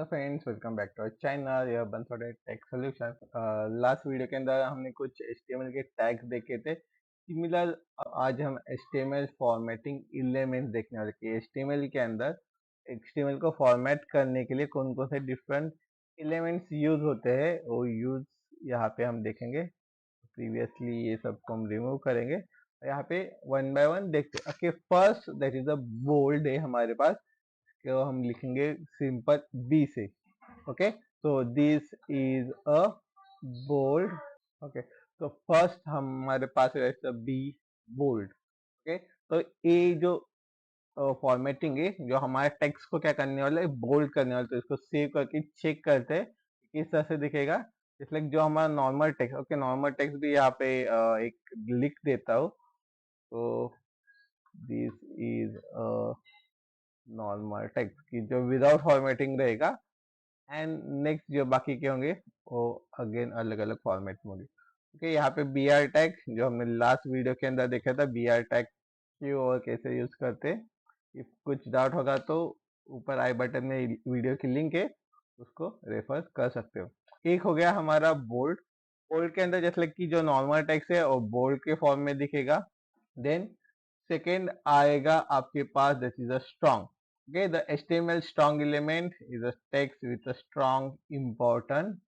Hello friends, welcome back to our channel. यह Bansode tech solution. Last video के अंदर हमने कुछ HTML के टैग्स देखे थे। सिमिलर आज हम HTML फॉर्मेटिंग एलिमेंट्स देखने वाले कि HTML के अंदर HTML को फॉर्मेट करने के लिए कौन कौन से डिफरेंट एलिमेंट्स यूज होते हैं, वो यूज यहाँ पे हम देखेंगे। प्रीवियसली ये सबको हम रिमूव करेंगे। यहाँ पे वन बाय वन देखते। Okay, first that is a bold है हमारे पास, को हम लिखेंगे सिंपल बी से। ओके, तो this is a bold. Okay, तो फर्स्ट हमारे पास है बी बोल्ड। ओके, तो ये जो फॉर्मेटिंग है, जो हमारे टेक्स्ट को क्या करने वाला है, बोल्ड करने वाला है। तो इसको सेव करके चेक करते हैं किस तरह से दिखेगा। जैसे जो हमारा normal text, okay, normal text भी यहाँ पे एक लिख देता हूँ। तो दिस इज नॉर्मल टेक्स्ट की जो विदाउट फॉर्मेटिंग रहेगा, एंड नेक्स्ट जो बाकी के होंगे वो अगेन अलग अलग फॉर्मेट में होंगे। ओके, यहाँ पे बी आर टैग जो हमने लास्ट वीडियो के अंदर देखा था, बी आर टैग क्यों और कैसे यूज करते हैं। इफ कुछ डाउट होगा तो ऊपर आई बटन में वीडियो की लिंक है, उसको रेफर कर सकते हो। एक हो गया हमारा बोल्ड। बोल्ड के अंदर जैसे कि जो नॉर्मल टेक्स्ट है और बोल्ड के फॉर्म में दिखेगा। देन सेकेंड आएगा आपके पास this is a strong. Okay, the HTML strong element is a text with a strong important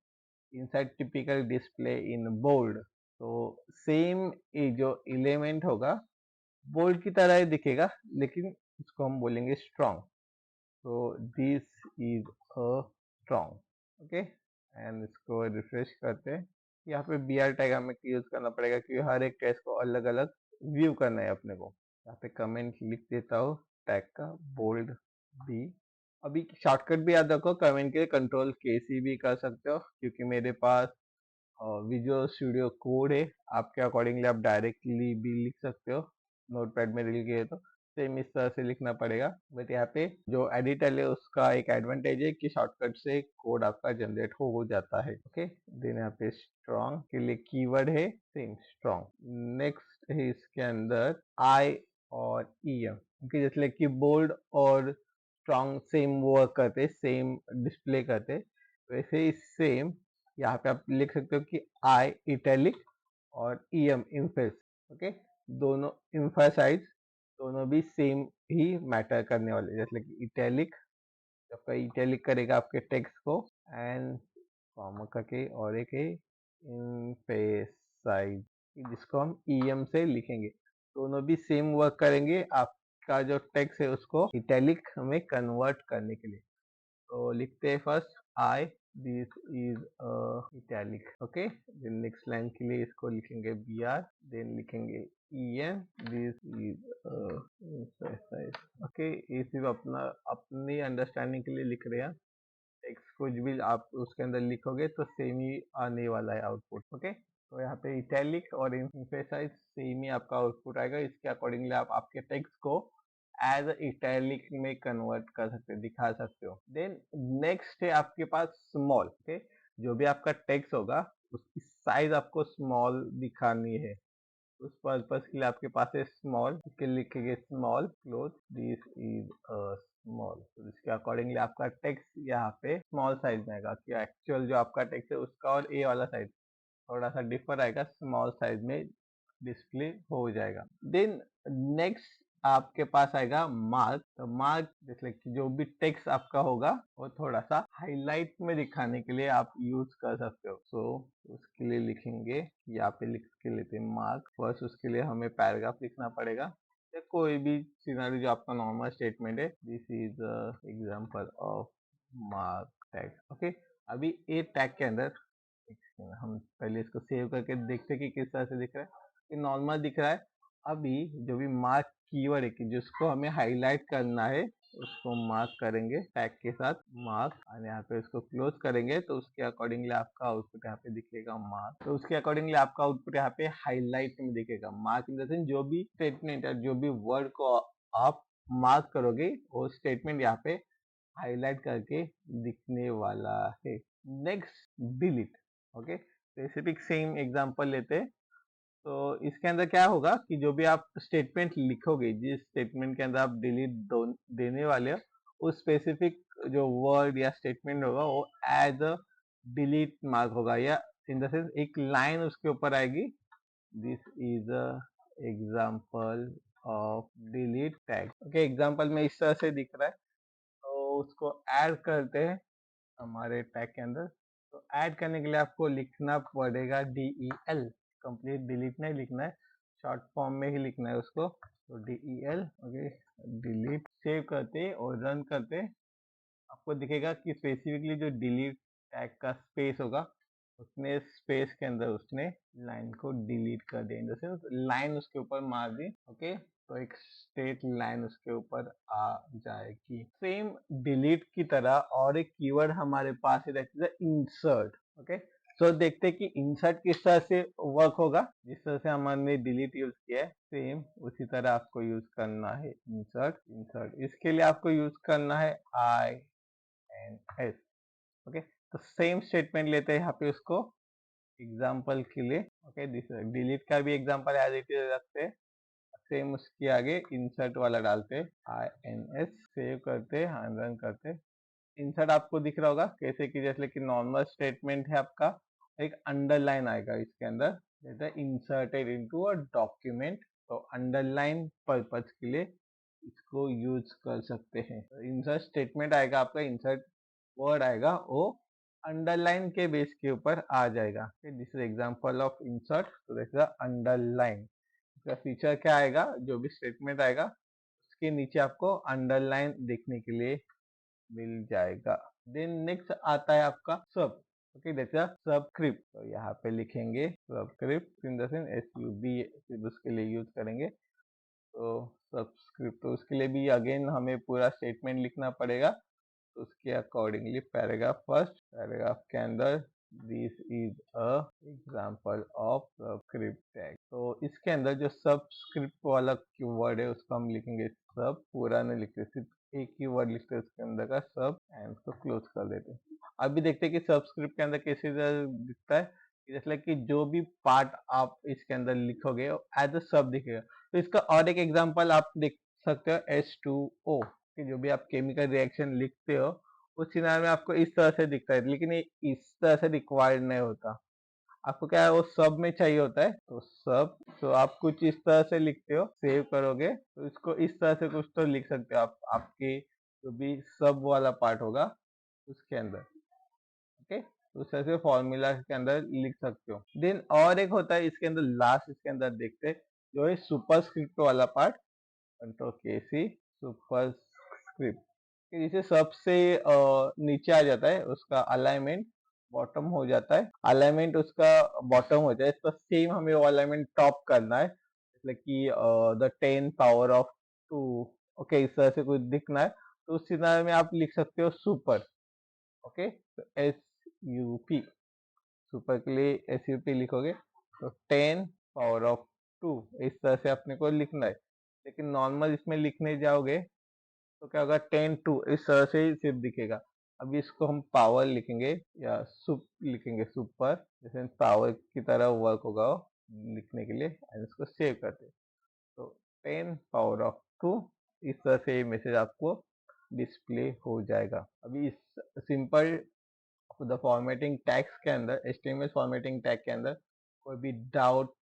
inside typical display in bold. तो सेम ये जो एलिमेंट होगा बोल्ड की तरह ही दिखेगा, लेकिन इसको हम बोलेंगे स्ट्रॉन्ग। तो this is a strong. Okay, and इसको रिफ्रेश करते हैं। यहाँ पे बी आर टैग हमें यूज करना पड़ेगा क्योंकि हर एक टेक्स्ट को अलग अलग व्यू करना है अपने को। यहाँ पे कमेंट लिख देता हूँ टैग का, बोल्ड बी। अभी शॉर्टकट भी याद रखो, कमेंट के कंट्रोल के सी भी कर सकते हो क्योंकि मेरे पास विजुअल स्टूडियो कोड है। आपके अकॉर्डिंगली आप डायरेक्टली भी लिख सकते हो, नोटपैड में लिख गए तो सेम इस तरह से लिखना पड़ेगा। बट यहाँ पे जो एडिटर है उसका एक एडवांटेज है कि शॉर्टकट से कोड आपका जनरेट हो जाता है। ओके, देन यहाँ पे स्ट्रॉन्ग के लिए कीवर्ड है सेम स्ट्रॉन्ग। नेक्स्ट है इसके अंदर आई और ई एम, क्योंकि जैसे कि बोल्ड और स्ट्रॉन्ग सेम वर्क करते, सेम डिस्प्ले करते, वैसे ही सेम यहाँ पे आप लिख सकते हो कि आई इटैलिक और ई एम इम्फेस। ओके, दोनों इम्फेसाइज दोनों भी सेम ही मैटर करने वाले। जैसे कि इटैलिक, आपका इटैलिक करेगा आपके टेक्स्ट को, एंड कॉमा करके और एक है इम्फेसाइज, जिसको हम ई एम से लिखेंगे। दोनों भी सेम वर्क करेंगे आपका जो टेक्स्ट है उसको इटैलिक में कन्वर्ट करने के लिए। तो लिखते हैं first I, this is italic. Okay, then next line के लिए इसको लिखेंगे बी आर, देन लिखेंगे E N, this is. Okay, ये सिर्फ अपनी अंडरस्टैंडिंग के लिए लिख रहे हैं। टेक्स्ट कुछ भी आप उसके अंदर लिखोगे तो सेम ही आने वाला है आउटपुट। ओके, तो यहाँ पे इटैलिक और इम्फेसाइज सेम ही आपका आउटपुट आएगा। इसके अकॉर्डिंगली आप आपके टेक्स्ट को एज इटैलिक में कन्वर्ट कर सकते हो, दिखा सकते हो। देन नेक्स्ट है आपके पास स्मॉल। ओके, जो भी आपका टेक्स्ट होगा उसकी साइज आपको स्मॉल दिखानी है। उस पर्पज के लिए आपके पास है स्मॉल, इसके लिखेंगे small close, this is small. तो इसके अकॉर्डिंगली आपका टेक्स्ट यहाँ पे स्मॉल साइज में आएगा कि एक्चुअल जो आपका टेक्स्ट है उसका और ए वाला साइज थोड़ा सा डिफर आएगा, स्मॉल साइज में डिस्प्ले हो जाएगा। देन नेक्स्ट आपके पास आएगा मार्क। तो मार्क जैसे कि जो भी टेक्स्ट आपका होगा वो थोड़ा सा हाईलाइट में दिखाने के लिए आप यूज कर सकते हो। सो उसके लिए लिखेंगे, यहाँ पे लिख के लेते हैं मार्क। फर्स्ट उसके लिए हमें पैराग्राफ लिखना पड़ेगा या कोई भी सिनेरियो जो आपका नॉर्मल स्टेटमेंट है। This is example of mark tag. Okay, अभी ए टैग के अंदर हम पहले इसको सेव करके देखते कि किस तरह से दिख रहा है। ये नॉर्मल दिख रहा है। अभी जो भी मार्क कीवर्ड है कि जिसको हमें हाईलाइट करना है उसको मार्क करेंगे टैग के साथ मार्क, और यहाँ पे इसको क्लोज करेंगे तो उसके अकॉर्डिंगली आपका आउटपुट यहाँ पे दिखेगा मार्क। तो उसके अकॉर्डिंगली आपका आउटपुट यहाँ पे हाईलाइट में दिखेगा। मार्क इन द सेंस जो भी स्टेटमेंट है, जो भी वर्ड को आप मार्क करोगे वो स्टेटमेंट यहाँ पे हाईलाइट करके दिखने वाला है। Next delete. Okay, specific same example लेते हैं। तो इसके अंदर क्या होगा कि जो भी आप स्टेटमेंट लिखोगे, जिस स्टेटमेंट के अंदर आप डिलीट देने वाले हो, उस स्पेसिफिक जो वर्ड या स्टेटमेंट होगा वो एज अ डिलीट मार्क होगा, या इन द सेंस एक लाइन उसके ऊपर आएगी, this is a example of delete tag. Okay, example में इस तरह से दिख रहा है, तो उसको ऐड करते हैं हमारे टैग के अंदर। तो ऐड करने के लिए आपको लिखना पड़ेगा DEL, कंप्लीट डिलीट नहीं लिखना है, शॉर्ट फॉर्म में ही लिखना है उसको। तो DEL, ओके, डिलीट। सेव करते और रन करते आपको दिखेगा कि स्पेसिफिकली जो डिलीट टैग का स्पेस होगा, उसने स्पेस के अंदर उसने लाइन को डिलीट कर दिया, इन द सेंस लाइन उसके ऊपर मार दी। ओके, तो एक स्ट्रेट लाइन उसके ऊपर आ जाएगी। सेम डिलीट की तरह और एक कीवर्ड हमारे पास है, दैट इज इंसर्ट। ओके, तो देखते हैं कि इंसर्ट किस तरह से वर्क होगा। जिस तरह से हमने डिलीट यूज किया है, सेम उसी तरह आपको यूज करना है इंसर्ट। इसके लिए आपको यूज करना है INS। ओके, तो सेम स्टेटमेंट लेते हैं यहाँ पे उसको एग्जाम्पल के लिए। ओके, डिलीट का भी एग्जाम्पल एज इट इज रखते हैं, सेम उसके आगे इंसर्ट वाला डालते INS, सेव करते रन करते। इंसर्ट आपको दिख रहा होगा कैसे कि जैसे कि नॉर्मल स्टेटमेंट है आपका, एक अंडरलाइन आएगा इसके अंदर, जैसे इंसर्टेड इनटू अ डॉक्यूमेंट। तो अंडरलाइन पर्पज के लिए इसको यूज कर सकते हैं। तो इंसर्ट स्टेटमेंट आएगा आपका, इंसर्ट वर्ड आएगा, वो अंडरलाइन के बेस के ऊपर आ जाएगा। This is example of insert, तो दिस इज अंडरलाइन। इसका फीचर क्या आएगा, जो भी स्टेटमेंट आएगा उसके नीचे आपको अंडरलाइन देखने के लिए मिल जाएगा। देन नेक्स्ट आता है आपका सब। Okay, that's a subscript. तो यहाँ पे लिखेंगे subscript, in the sense SUB उसके लिए यूज करेंगे। तो सबस्क्रिप्ट, तो उसके लिए भी अगेन हमें पूरा स्टेटमेंट लिखना पड़ेगा। तो उसके अकॉर्डिंगली पैराग्राफ फर्स्ट, पैराग्राफ के अंदर this is a example of subscript tag. तो इसके अंदर जो सबस्क्रिप्ट वाला वर्ड है उसको हम लिखेंगे सब, पूरा नहीं लिखते, सिर्फ एक ही वर्ड लिखते हैं उसके अंदर का सब, एंड उसको क्लोज कर देते हैं। अभी देखते हैं कि सबस्क्रिप्ट के अंदर कैसे दिखता है, जैसे कि जो भी पार्ट आप इसके अंदर लिखोगे एज अ सब दिखेगा। तो इसका और एक एग्जांपल आप देख सकते हो, H2O, कि जो भी आप केमिकल रिएक्शन लिखते हो उस सिनारियो में आपको इस तरह से दिखता है, लेकिन ये इस तरह से रिक्वायर्ड नहीं होता। आपको क्या है, वो सब में चाहिए होता है। तो सब, तो आप कुछ इस तरह से लिखते हो, सेव करोगे तो इसको इस तरह से कुछ तो लिख सकते हो आप, आपके जो भी सब वाला पार्ट होगा उसके अंदर। ओके, तो उस तरह से फॉर्मूला के अंदर लिख सकते हो। देन और एक होता है इसके अंदर, लास्ट इसके अंदर देखते हैं, जो है सुपरस्क्रिप्ट वाला पार्ट। कंट्रोल KC, सुपरस्क्रिप्ट, जिसे सबसे नीचे आ जाता है, उसका अलाइनमेंट बॉटम हो जाता है, अलाइनमेंट उसका बॉटम हो जाए, तो सेम हमें वो अलाइनमेंट टॉप करना है, मतलब कि द 10 पावर ऑफ 2। ओके, इस तरह से कुछ दिखना है, तो उस सिनारियो में आप लिख सकते हो सुपर। ओके, तो SUP, सुपर के लिए SUP लिखोगे, तो 10 पावर ऑफ 2 इस तरह से अपने को लिखना है। लेकिन नॉर्मल इसमें लिखने जाओगे तो क्या होगा, 10 2 इस तरह से ही सिर्फ दिखेगा। अभी इसको हम पावर लिखेंगे या सुप लिखेंगे, सुपर, जैसे पावर की तरह वर्क होगा वो लिखने के लिए, एंड इसको सेव करते हैं। तो 10 पावर ऑफ 2 इस तरह से ये मैसेज आपको डिस्प्ले हो जाएगा। अभी इस सिंपल द फॉर्मेटिंग टैग्स के अंदर, HTML फॉर्मेटिंग टैग के अंदर कोई भी डाउट,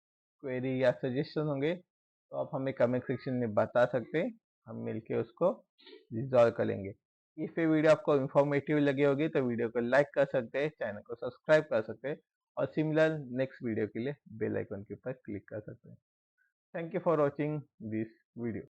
क्वेरी या सजेशन होंगे तो आप हमें कमेंट सेक्शन में बता सकते हैं, हम मिलके उसको रिजॉल्व कर लेंगे। इफ ये वीडियो आपको इन्फॉर्मेटिव लगी होगी तो वीडियो को लाइक कर सकते हैं, चैनल को सब्सक्राइब कर सकते हैं, और सिमिलर नेक्स्ट वीडियो के लिए बेल आइकन के ऊपर क्लिक कर सकते हैं। Thank you for watching this video.